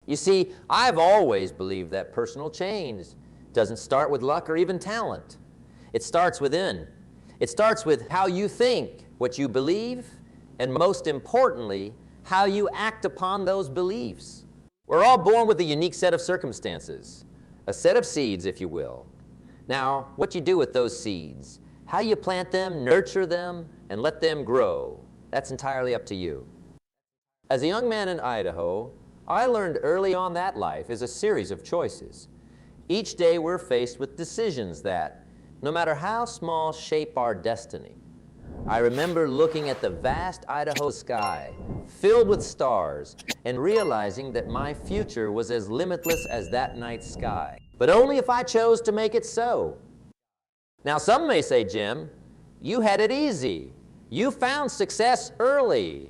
You see, I've always believed that personal change doesn't start with luck or even talent. It starts within. It starts with how you think, what you believe, and most importantly, how you act upon those beliefs. We're all born with a unique set of circumstances, a set of seeds, if you will. Now, what you do with those seeds, how you plant them, nurture them, and let them grow, that's entirely up to you. As a young man in Idaho, I learned early on that life is a series of choices. Each day we're faced with decisions that, no matter how small, shape our destiny. I remember looking at the vast Idaho sky, filled with stars, and realizing that my future was as limitless as that night's sky, but only if I chose to make it so. Now, some may say, Jim, you had it easy. You found success early.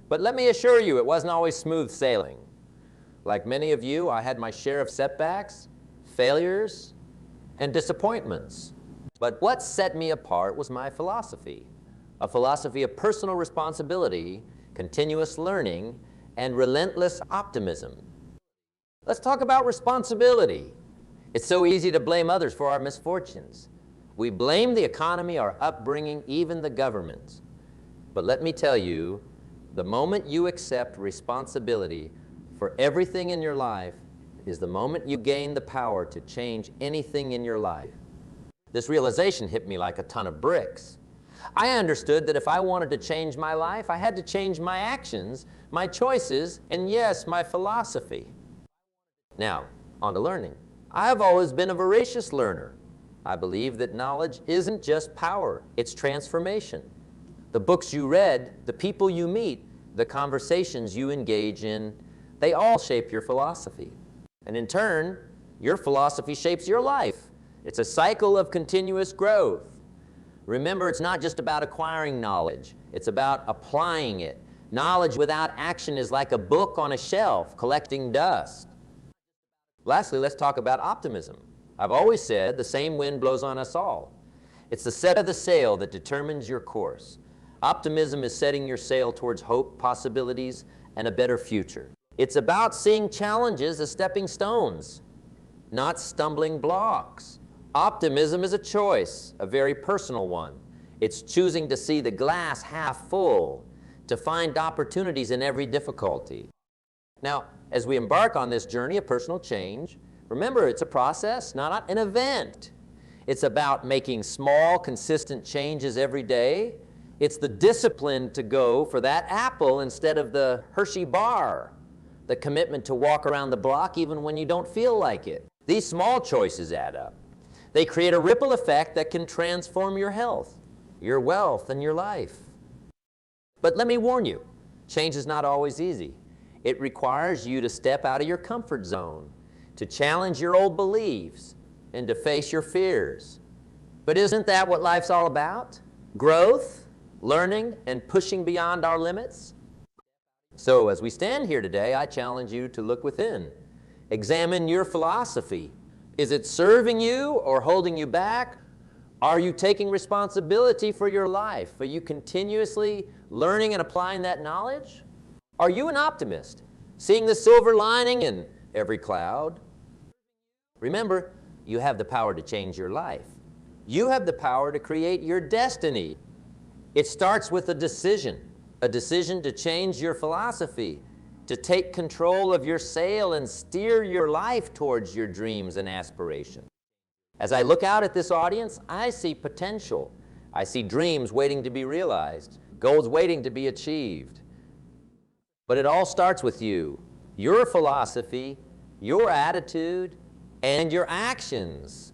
But let me assure you, it wasn't always smooth sailing. Like many of you, I had my share of setbacks, failures, and disappointments. But what set me apart was my philosophy, a philosophy of personal responsibility, continuous learning, and relentless optimism. Let's talk about responsibility. It's so easy to blame others for our misfortunes. We blame the economy, our upbringing, even the government. But let me tell you, the moment you accept responsibility for everything in your life is the moment you gain the power to change anything in your life. This realization hit me like a ton of bricks. I understood that if I wanted to change my life, I had to change my actions, my choices, and yes, my philosophy. Now, on to learning. I've always been a voracious learner. I believe that knowledge isn't just power, it's transformation. The books you read, the people you meet, the conversations you engage in, they all shape your philosophy. And in turn, your philosophy shapes your life. It's a cycle of continuous growth. Remember, it's not just about acquiring knowledge. It's about applying it. Knowledge without action is like a book on a shelf collecting dust. Lastly, let's talk about optimism. I've always said the same wind blows on us all. It's the set of the sail that determines your course. Optimism is setting your sail towards hope, possibilities, and a better future. It's about seeing challenges as stepping stones, not stumbling blocks. Optimism is a choice, a very personal one. It's choosing to see the glass half full, to find opportunities in every difficulty. Now, as we embark on this journey of personal change, remember, it's a process, not an event. It's about making small, consistent changes every day. It's the discipline to go for that apple instead of the Hershey bar, the commitment to walk around the block even when you don't feel like it. These small choices add up. They create a ripple effect that can transform your health, your wealth, and your life. But let me warn you, change is not always easy. It requires you to step out of your comfort zone, to challenge your old beliefs, and to face your fears. But isn't that what life's all about? Growth, learning, and pushing beyond our limits? So as we stand here today, I challenge you to look within. Examine your philosophy. Is it serving you or holding you back? Are you taking responsibility for your life? Are you continuously learning and applying that knowledge? Are you an optimist, seeing the silver lining in every cloud? Remember, you have the power to change your life. You have the power to create your destiny. It starts with a decision to change your philosophy, to take control of your sail and steer your life towards your dreams and aspirations. As I look out at this audience, I see potential. I see dreams waiting to be realized, goals waiting to be achieved. But it all starts with you, your philosophy, your attitude, and your actions.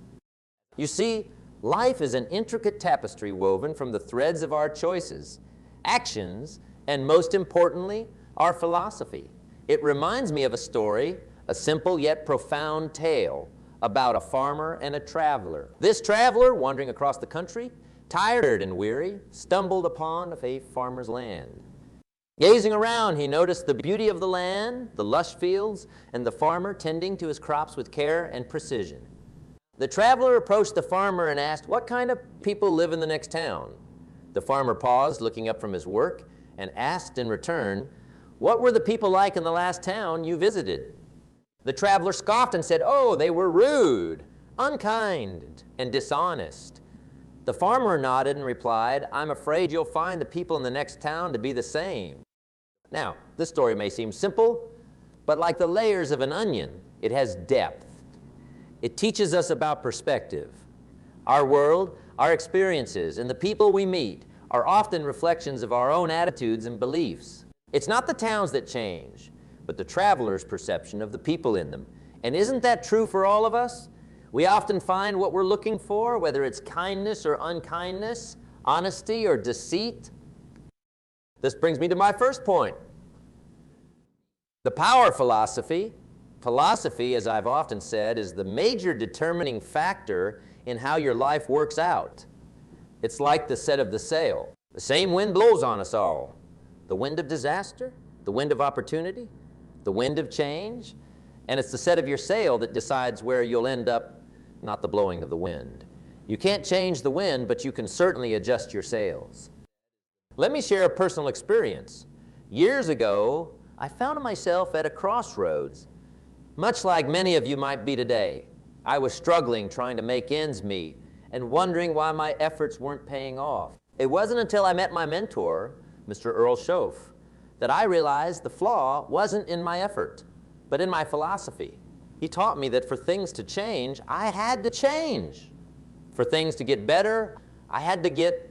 You see, life is an intricate tapestry woven from the threads of our choices, actions, and most importantly, our philosophy. It reminds me of a story, a simple yet profound tale about a farmer and a traveler. This traveler, wandering across the country, tired and weary, stumbled upon a farmer's land. Gazing around, he noticed the beauty of the land, the lush fields, and the farmer tending to his crops with care and precision. The traveler approached the farmer and asked, "What kind of people live in the next town?" The farmer paused, looking up from his work, and asked in return, "What were the people like in the last town you visited?" The traveler scoffed and said, "Oh, they were rude, unkind, and dishonest." The farmer nodded and replied, "I'm afraid you'll find the people in the next town to be the same." Now, this story may seem simple, but like the layers of an onion, it has depth. It teaches us about perspective. Our world, our experiences, and the people we meet are often reflections of our own attitudes and beliefs. It's not the towns that change, but the traveler's perception of the people in them. And isn't that true for all of us? We often find what we're looking for, whether it's kindness or unkindness, honesty or deceit. This brings me to my first point. The power philosophy. Philosophy, as I've often said, is the major determining factor in how your life works out. It's like the set of the sail. The same wind blows on us all. The wind of disaster, the wind of opportunity, the wind of change, and it's the set of your sail that decides where you'll end up, not the blowing of the wind. You can't change the wind, but you can certainly adjust your sails. Let me share a personal experience. Years ago, I found myself at a crossroads, much like many of you might be today. I was struggling trying to make ends meet and wondering why my efforts weren't paying off. It wasn't until I met my mentor, Mr. Earl Schoaf, that I realized the flaw wasn't in my effort, but in my philosophy. He taught me that for things to change, I had to change. For things to get better, I had to get...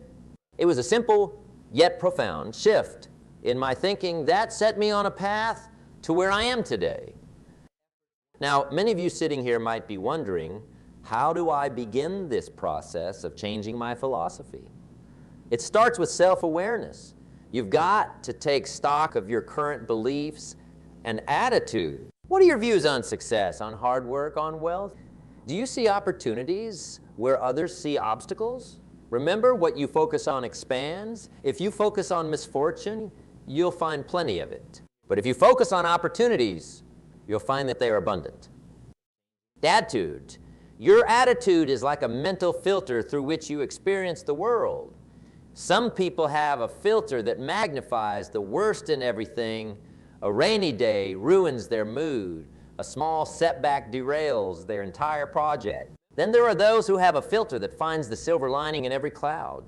It was a simple yet profound shift in my thinking that set me on a path to where I am today. Now, many of you sitting here might be wondering, how do I begin this process of changing my philosophy? It starts with self-awareness. You've got to take stock of your current beliefs and attitude. What are your views on success, on hard work, on wealth? Do you see opportunities where others see obstacles? Remember, what you focus on expands. If you focus on misfortune, you'll find plenty of it. But if you focus on opportunities, you'll find that they are abundant. Attitude. Your attitude is like a mental filter through which you experience the world. Some people have a filter that magnifies the worst in everything. A rainy day ruins their mood. A small setback derails their entire project. Then there are those who have a filter that finds the silver lining in every cloud.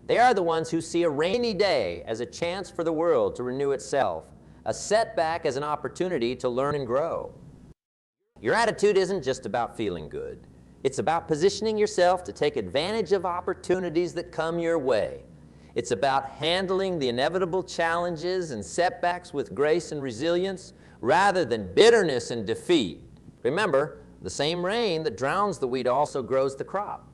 They are the ones who see a rainy day as a chance for the world to renew itself, a setback as an opportunity to learn and grow. Your attitude isn't just about feeling good. It's about positioning yourself to take advantage of opportunities that come your way. It's about handling the inevitable challenges and setbacks with grace and resilience rather than bitterness and defeat. Remember, the same rain that drowns the wheat also grows the crop.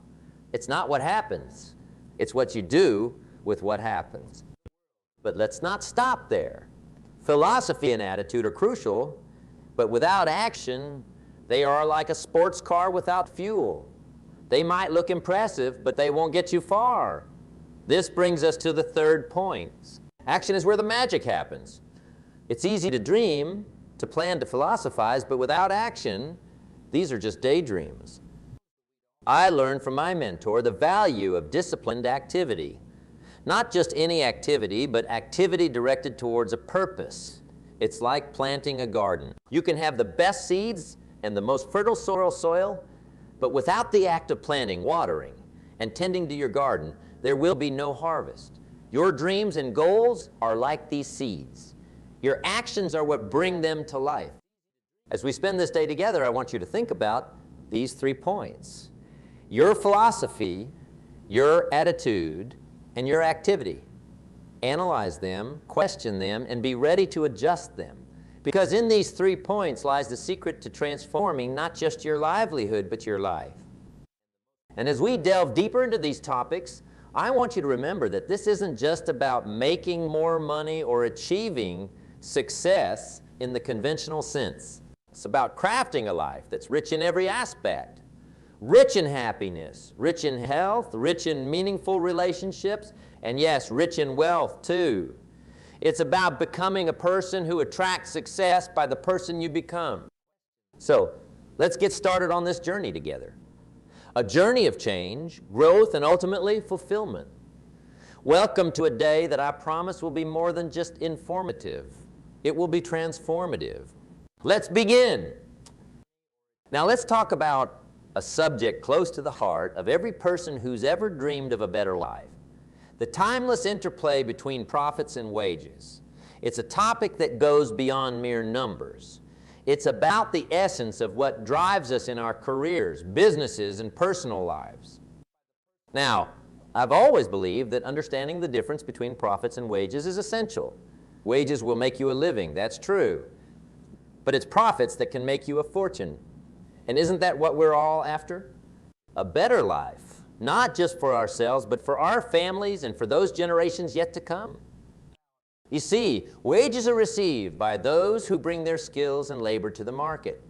It's not what happens. It's what you do with what happens. But let's not stop there. Philosophy and attitude are crucial, but without action, they are like a sports car without fuel. They might look impressive, but they won't get you far. This brings us to the third point. Action is where the magic happens. It's easy to dream, to plan, to philosophize, but without action, these are just daydreams. I learned from my mentor the value of disciplined activity. Not just any activity, but activity directed towards a purpose. It's like planting a garden. You can have the best seeds and the most fertile soil, but without the act of planting, watering, and tending to your garden, there will be no harvest. Your dreams and goals are like these seeds. Your actions are what bring them to life. As we spend this day together, I want you to think about these 3 points. Your philosophy, your attitude, and your activity. Analyze them, question them, and be ready to adjust them. Because in these 3 points lies the secret to transforming not just your livelihood, but your life. And as we delve deeper into these topics, I want you to remember that this isn't just about making more money or achieving success in the conventional sense. It's about crafting a life that's rich in every aspect. Rich in happiness, rich in health, rich in meaningful relationships, and yes, rich in wealth too. It's about becoming a person who attracts success by the person you become. So, let's get started on this journey together. A journey of change, growth, and ultimately fulfillment. Welcome to a day that I promise will be more than just informative. It will be transformative. Let's begin. Now let's talk about a subject close to the heart of every person who's ever dreamed of a better life. The timeless interplay between profits and wages. It's a topic that goes beyond mere numbers. It's about the essence of what drives us in our careers, businesses, and personal lives. Now, I've always believed that understanding the difference between profits and wages is essential. Wages will make you a living, that's true. But it's profits that can make you a fortune. And isn't that what we're all after? A better life, not just for ourselves, but for our families and for those generations yet to come. You see, wages are received by those who bring their skills and labor to the market.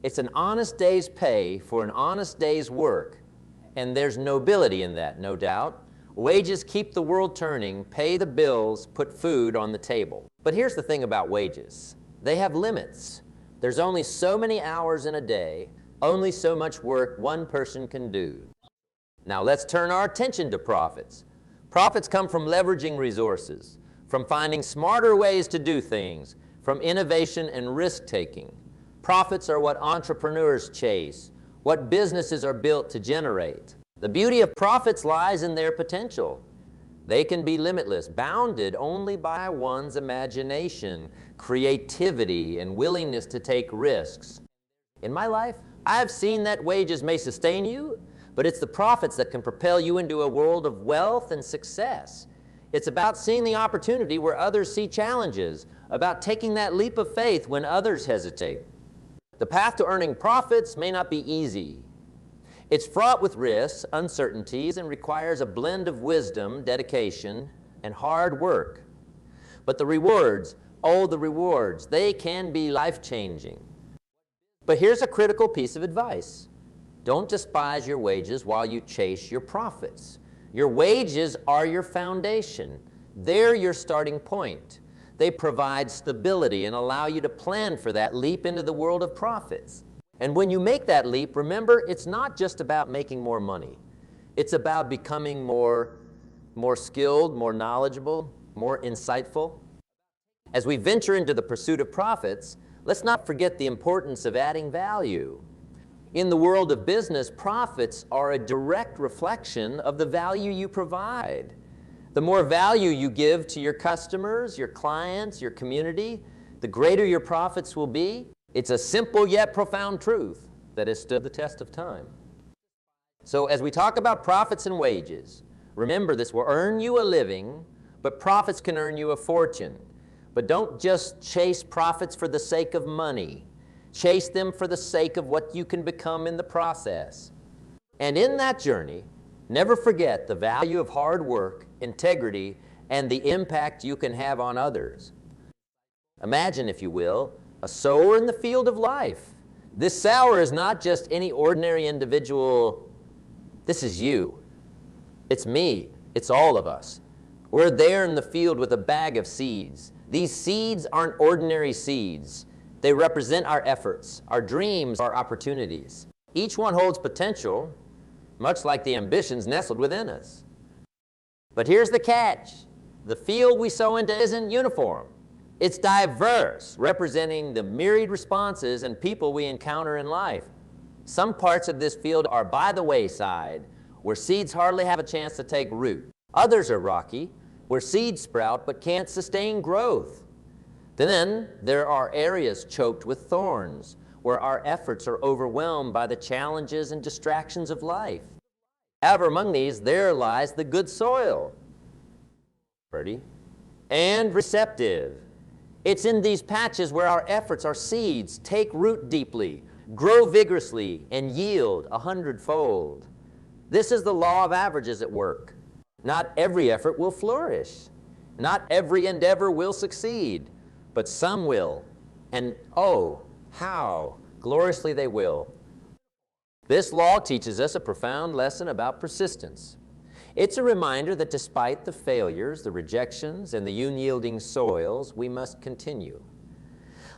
It's an honest day's pay for an honest day's work, and there's nobility in that, no doubt. Wages keep the world turning, pay the bills, put food on the table. But here's the thing about wages. They have limits. There's only so many hours in a day, only so much work one person can do. Now let's turn our attention to profits. Profits come from leveraging resources, from finding smarter ways to do things, from innovation and risk-taking. Profits are what entrepreneurs chase, what businesses are built to generate. The beauty of profits lies in their potential. They can be limitless, bounded only by one's imagination, creativity, and willingness to take risks. In my life, I've seen that wages may sustain you, but it's the profits that can propel you into a world of wealth and success. It's about seeing the opportunity where others see challenges, about taking that leap of faith when others hesitate. The path to earning profits may not be easy. It's fraught with risks, uncertainties, and requires a blend of wisdom, dedication, and hard work. But the rewards, oh, the rewards, they can be life-changing. But here's a critical piece of advice. Don't despise your wages while you chase your profits. Your wages are your foundation. They're your starting point. They provide stability and allow you to plan for that leap into the world of profits. And when you make that leap, remember, it's not just about making more money. It's about becoming more skilled, more knowledgeable, more insightful. As we venture into the pursuit of profits, let's not forget the importance of adding value. In the world of business, profits are a direct reflection of the value you provide. The more value you give to your customers, your clients, your community, the greater your profits will be. It's a simple yet profound truth that has stood the test of time. So as we talk about profits and wages, remember this will earn you a living, but profits can earn you a fortune. But don't just chase profits for the sake of money. Chase them for the sake of what you can become in the process. And in that journey, never forget the value of hard work, integrity, and the impact you can have on others. Imagine, if you will, a sower in the field of life. This sower is not just any ordinary individual. This is you. It's me. It's all of us. We're there in the field with a bag of seeds. These seeds aren't ordinary seeds. They represent our efforts, our dreams, our opportunities. Each one holds potential, much like the ambitions nestled within us. But here's the catch. The field we sow into isn't uniform. It's diverse, representing the myriad responses and people we encounter in life. Some parts of this field are by the wayside, where seeds hardly have a chance to take root. Others are rocky, where seeds sprout but can't sustain growth. Then there are areas choked with thorns, where our efforts are overwhelmed by the challenges and distractions of life. However, among these, there lies the good soil, fertile and receptive. It's in these patches where our efforts, our seeds, take root deeply, grow vigorously, and yield 100-fold. This is the law of averages at work. Not every effort will flourish. Not every endeavor will succeed. But some will, and oh, how gloriously they will. This law teaches us a profound lesson about persistence. It's a reminder that despite the failures, the rejections, and the unyielding soils, we must continue.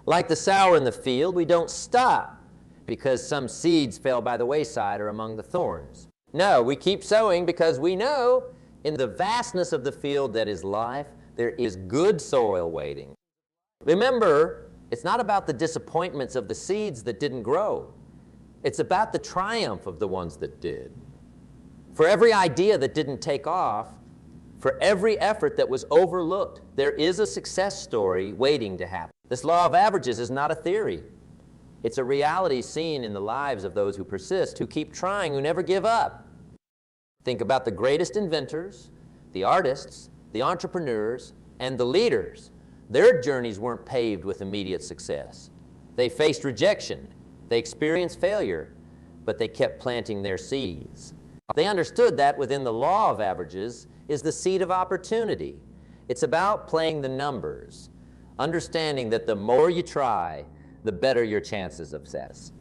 Like the sower in the field, we don't stop because some seeds fell by the wayside or among the thorns. No, we keep sowing because we know in the vastness of the field that is life, there is good soil waiting. Remember, it's not about the disappointments of the seeds that didn't grow. It's about the triumph of the ones that did. For every idea that didn't take off, for every effort that was overlooked, there is a success story waiting to happen. This law of averages is not a theory. It's a reality seen in the lives of those who persist, who keep trying, who never give up. Think about the greatest inventors, the artists, the entrepreneurs, and the leaders. Their journeys weren't paved with immediate success. They faced rejection. They experienced failure, but they kept planting their seeds. They understood that within the law of averages is the seed of opportunity. It's about playing the numbers, understanding that the more you try, the better your chances of success.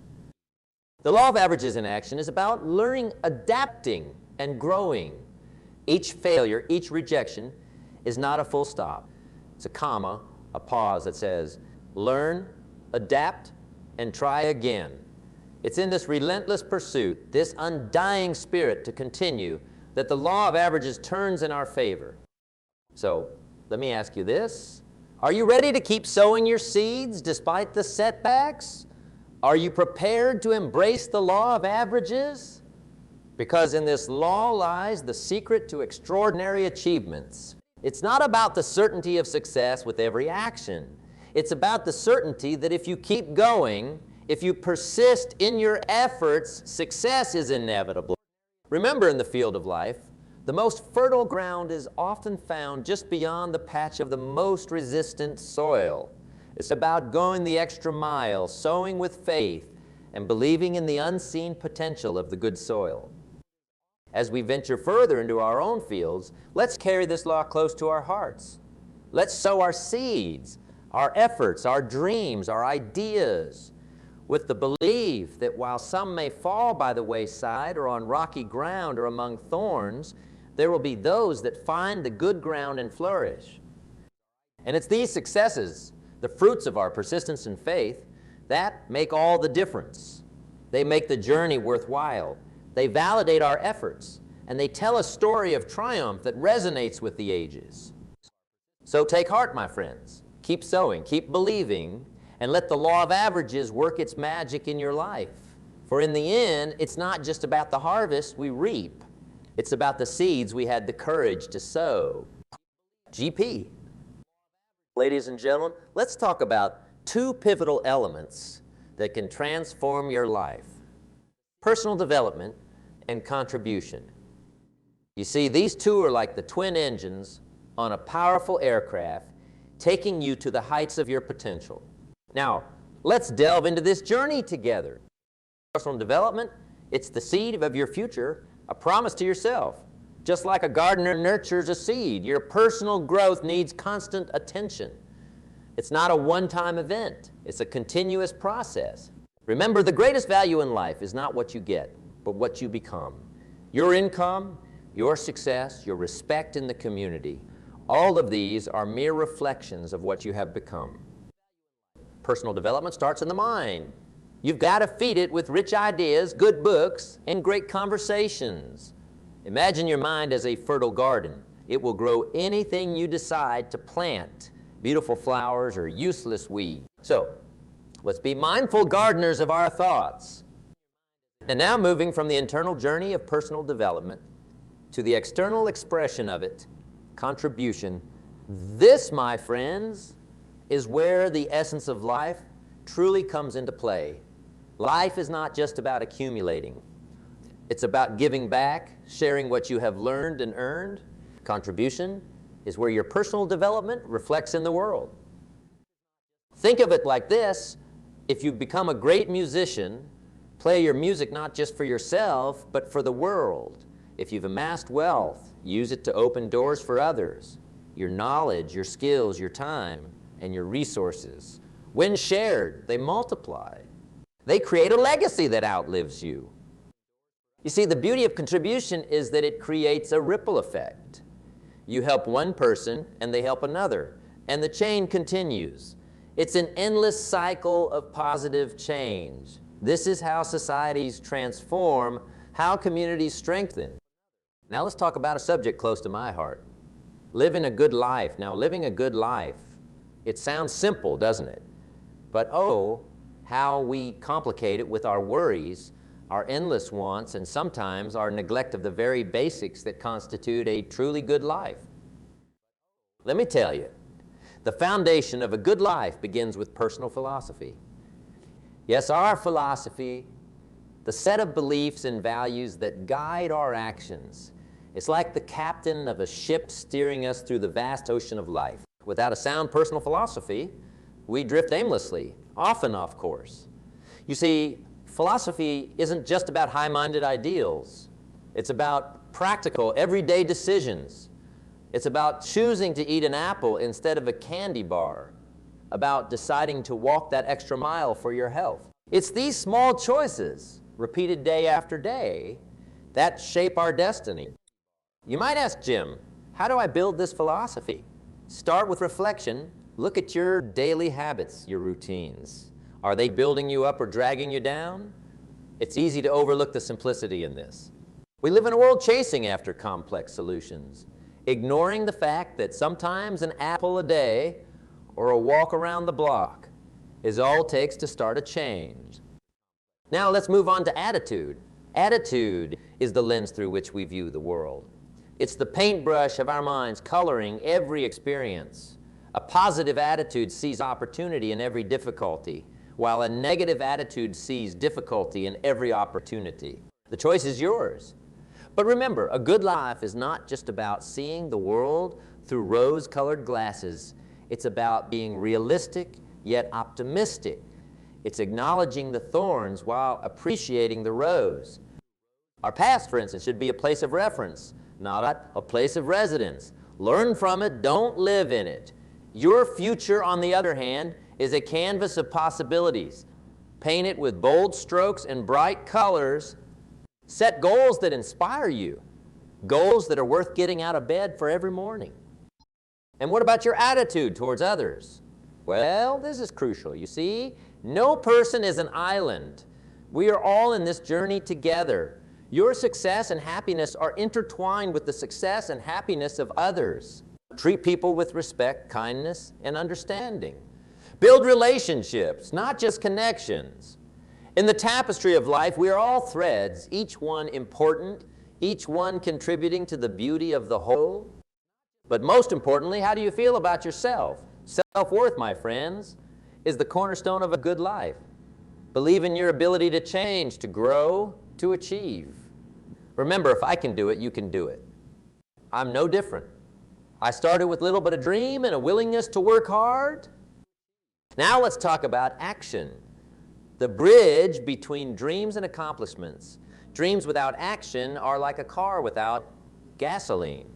The law of averages in action is about learning, adapting, and growing. Each failure, each rejection is not a full stop. It's a comma, a pause that says, learn, adapt, and try again. It's in this relentless pursuit, this undying spirit to continue, that the law of averages turns in our favor. So, let me ask you this. Are you ready to keep sowing your seeds despite the setbacks? Are you prepared to embrace the law of averages? Because in this law lies the secret to extraordinary achievements. It's not about the certainty of success with every action. It's about the certainty that if you keep going, if you persist in your efforts, success is inevitable. Remember, in the field of life, the most fertile ground is often found just beyond the patch of the most resistant soil. It's about going the extra mile, sowing with faith, and believing in the unseen potential of the good soil. As we venture further into our own fields, let's carry this law close to our hearts. Let's sow our seeds, our efforts, our dreams, our ideas, with the belief that while some may fall by the wayside or on rocky ground or among thorns, there will be those that find the good ground and flourish. And it's these successes, the fruits of our persistence and faith, that make all the difference. They make the journey worthwhile. They validate our efforts, and they tell a story of triumph that resonates with the ages. So take heart, my friends. Keep sowing, keep believing, and let the law of averages work its magic in your life. For in the end, it's not just about the harvest we reap. It's about the seeds we had the courage to sow. GP. Ladies and gentlemen, let's talk about two pivotal elements that can transform your life: personal development and contribution. You see, these two are like the twin engines on a powerful aircraft, taking you to the heights of your potential. Now, let's delve into this journey together. Personal development, it's the seed of your future, a promise to yourself. Just like a gardener nurtures a seed, your personal growth needs constant attention. It's not a one-time event. It's a continuous process. Remember, the greatest value in life is not what you get, but what you become. Your income, your success, your respect in the community, all of these are mere reflections of what you have become. Personal development starts in the mind. You've got to feed it with rich ideas, good books, and great conversations. Imagine your mind as a fertile garden. It will grow anything you decide to plant, beautiful flowers or useless weeds. So, let's be mindful gardeners of our thoughts. And now moving from the internal journey of personal development to the external expression of it, contribution. This, my friends, is where the essence of life truly comes into play. Life is not just about accumulating. It's about giving back, sharing what you have learned and earned. Contribution is where your personal development reflects in the world. Think of it like this: if you become a great musician, play your music not just for yourself, but for the world. If you've amassed wealth, use it to open doors for others. Your knowledge, your skills, your time, and your resources. When shared, they multiply. They create a legacy that outlives you. You see, the beauty of contribution is that it creates a ripple effect. You help one person, and they help another, and the chain continues. It's an endless cycle of positive change. This is how societies transform, how communities strengthen. Now let's talk about a subject close to my heart. Living a good life. Now, living a good life, it sounds simple, doesn't it? But oh, how we complicate it with our worries, our endless wants, and sometimes our neglect of the very basics that constitute a truly good life. Let me tell you, the foundation of a good life begins with personal philosophy. Yes, our philosophy, the set of beliefs and values that guide our actions. It's like the captain of a ship steering us through the vast ocean of life. Without a sound personal philosophy, we drift aimlessly, often off course. You see, philosophy isn't just about high-minded ideals. It's about practical, everyday decisions. It's about choosing to eat an apple instead of a candy bar, about deciding to walk that extra mile for your health. It's these small choices, repeated day after day, that shape our destiny. You might ask, Jim, how do I build this philosophy? Start with reflection. Look at your daily habits, your routines. Are they building you up or dragging you down? It's easy to overlook the simplicity in this. We live in a world chasing after complex solutions, ignoring the fact that sometimes an apple a day or a walk around the block is all it takes to start a change. Now let's move on to attitude. Attitude is the lens through which we view the world. It's the paintbrush of our minds coloring every experience. A positive attitude sees opportunity in every difficulty, while a negative attitude sees difficulty in every opportunity. The choice is yours. But remember, a good life is not just about seeing the world through rose-colored glasses. It's about being realistic, yet optimistic. It's acknowledging the thorns while appreciating the rose. Our past, for instance, should be a place of reference, not a place of residence. Learn from it, don't live in it. Your future, on the other hand, is a canvas of possibilities. Paint it with bold strokes and bright colors. Set goals that inspire you, goals that are worth getting out of bed for every morning. And what about your attitude towards others? Well, this is crucial. You see, no person is an island. We are all in this journey together. Your success and happiness are intertwined with the success and happiness of others. Treat people with respect, kindness, and understanding. Build relationships, not just connections. In the tapestry of life, we are all threads, each one important, each one contributing to the beauty of the whole. But most importantly, how do you feel about yourself? Self-worth, my friends, is the cornerstone of a good life. Believe in your ability to change, to grow, to achieve. Remember, if I can do it, you can do it. I'm no different. I started with little but a dream and a willingness to work hard. Now let's talk about action. The bridge between dreams and accomplishments. Dreams without action are like a car without gasoline.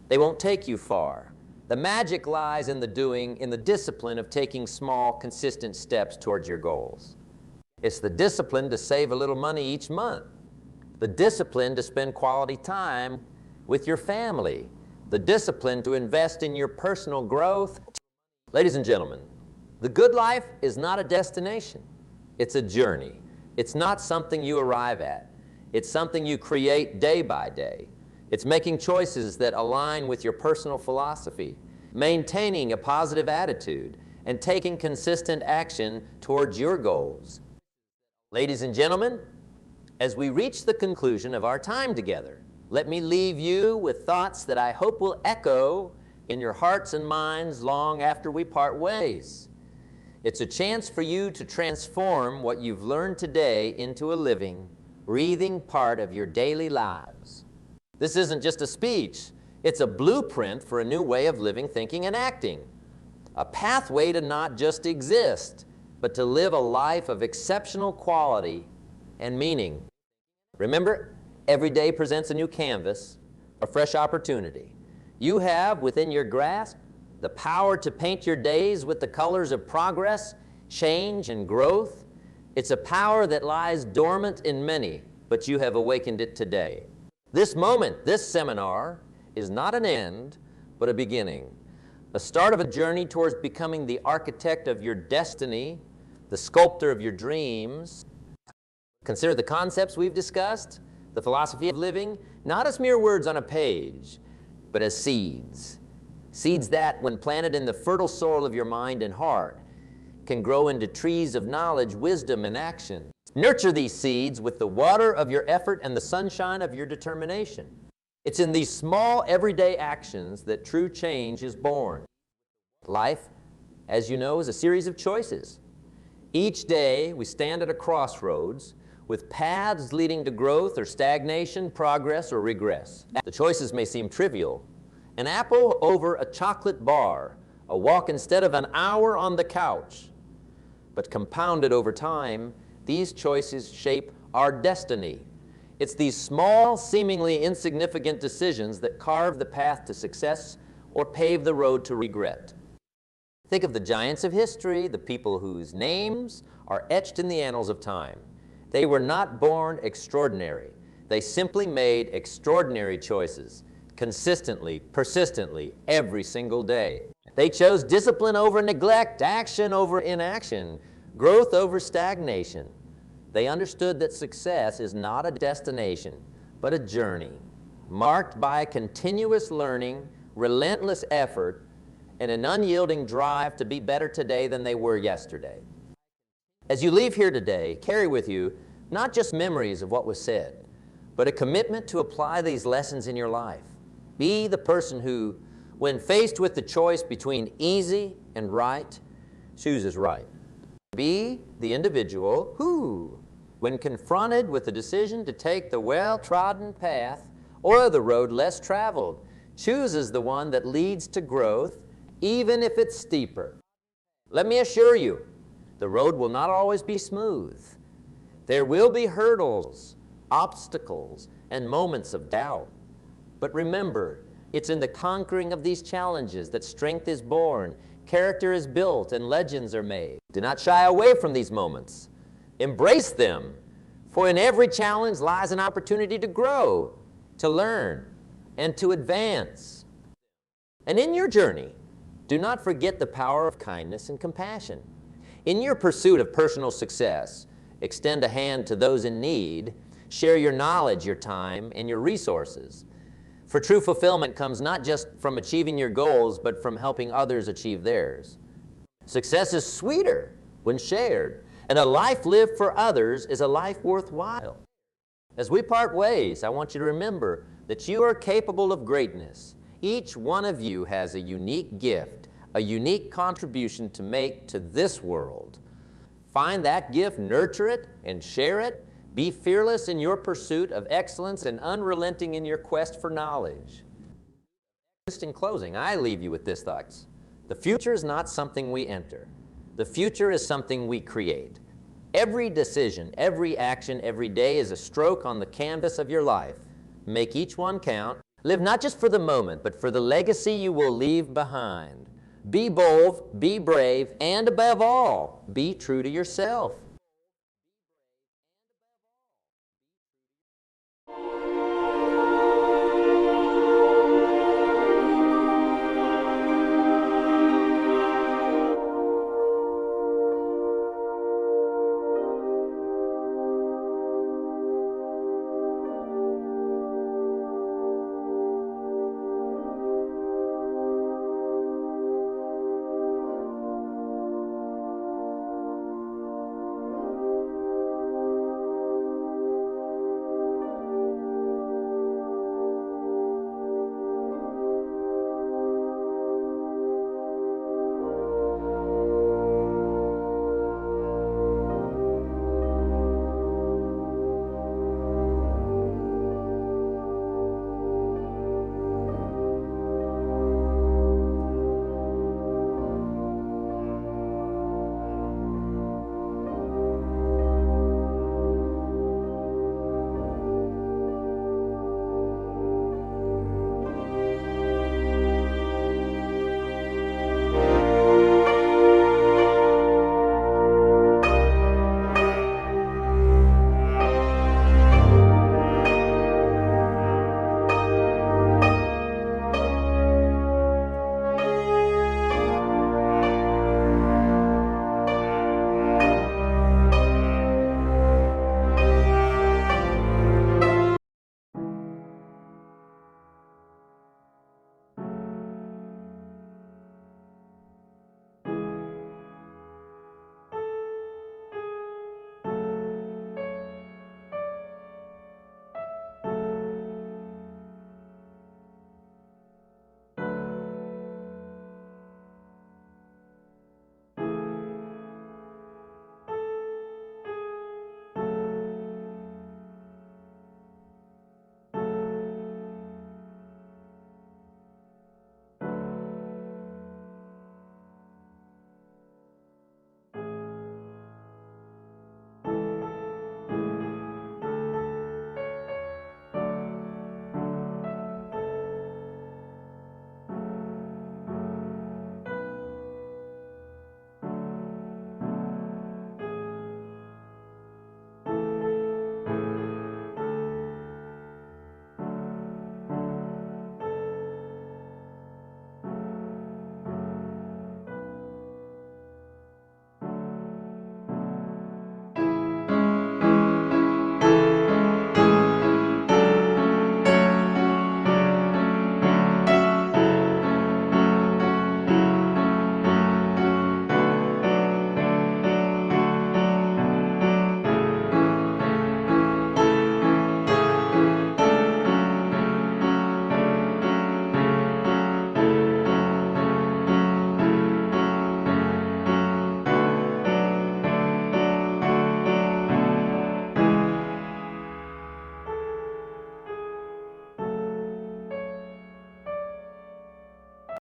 They won't take you far. The magic lies in the doing, in the discipline of taking small, consistent steps towards your goals. It's the discipline to save a little money each month. The discipline to spend quality time with your family. The discipline to invest in your personal growth. Ladies and gentlemen, the good life is not a destination. It's a journey. It's not something you arrive at. It's something you create day by day. It's making choices that align with your personal philosophy, maintaining a positive attitude, and taking consistent action towards your goals. Ladies and gentlemen, as we reach the conclusion of our time together, let me leave you with thoughts that I hope will echo in your hearts and minds long after we part ways. It's a chance for you to transform what you've learned today into a living, breathing part of your daily lives. This isn't just a speech. It's a blueprint for a new way of living, thinking, and acting. A pathway to not just exist, but to live a life of exceptional quality and meaning. Remember, every day presents a new canvas, a fresh opportunity. You have within your grasp the power to paint your days with the colors of progress, change, and growth. It's a power that lies dormant in many, but you have awakened it today. This moment, this seminar, is not an end, but a beginning. The start of a journey towards becoming the architect of your destiny, the sculptor of your dreams. Consider the concepts we've discussed, the philosophy of living, not as mere words on a page, but as seeds. Seeds that, when planted in the fertile soil of your mind and heart, can grow into trees of knowledge, wisdom, and action. Nurture these seeds with the water of your effort and the sunshine of your determination. It's in these small, everyday actions that true change is born. Life, as you know, is a series of choices. Each day, we stand at a crossroads with paths leading to growth or stagnation, progress or regress. The choices may seem trivial. An apple over a chocolate bar, a walk instead of an hour on the couch. But compounded over time, these choices shape our destiny. It's these small, seemingly insignificant decisions that carve the path to success or pave the road to regret. Think of the giants of history, the people whose names are etched in the annals of time. They were not born extraordinary. They simply made extraordinary choices, consistently, persistently, every single day. They chose discipline over neglect, action over inaction, growth over stagnation. They understood that success is not a destination, but a journey, marked by continuous learning, relentless effort, and an unyielding drive to be better today than they were yesterday. As you leave here today, carry with you not just memories of what was said, but a commitment to apply these lessons in your life. Be the person who, when faced with the choice between easy and right, chooses right. Be the individual who, when confronted with the decision to take the well-trodden path or the road less traveled, chooses the one that leads to growth, even if it's steeper. Let me assure you, the road will not always be smooth. There will be hurdles, obstacles, and moments of doubt. But remember, it's in the conquering of these challenges that strength is born, character is built, and legends are made. Do not shy away from these moments. Embrace them, for in every challenge lies an opportunity to grow, to learn, and to advance. And in your journey, do not forget the power of kindness and compassion. In your pursuit of personal success, extend a hand to those in need, share your knowledge, your time, and your resources. For true fulfillment comes not just from achieving your goals, but from helping others achieve theirs. Success is sweeter when shared, and a life lived for others is a life worthwhile. As we part ways, I want you to remember that you are capable of greatness. Each one of you has a unique gift, a unique contribution to make to this world. Find that gift, nurture it, and share it. Be fearless in your pursuit of excellence and unrelenting in your quest for knowledge. Just in closing, I leave you with this thought. The future is not something we enter. The future is something we create. Every decision, every action, every day is a stroke on the canvas of your life. Make each one count. Live not just for the moment, but for the legacy you will leave behind. Be bold, be brave, and above all, be true to yourself.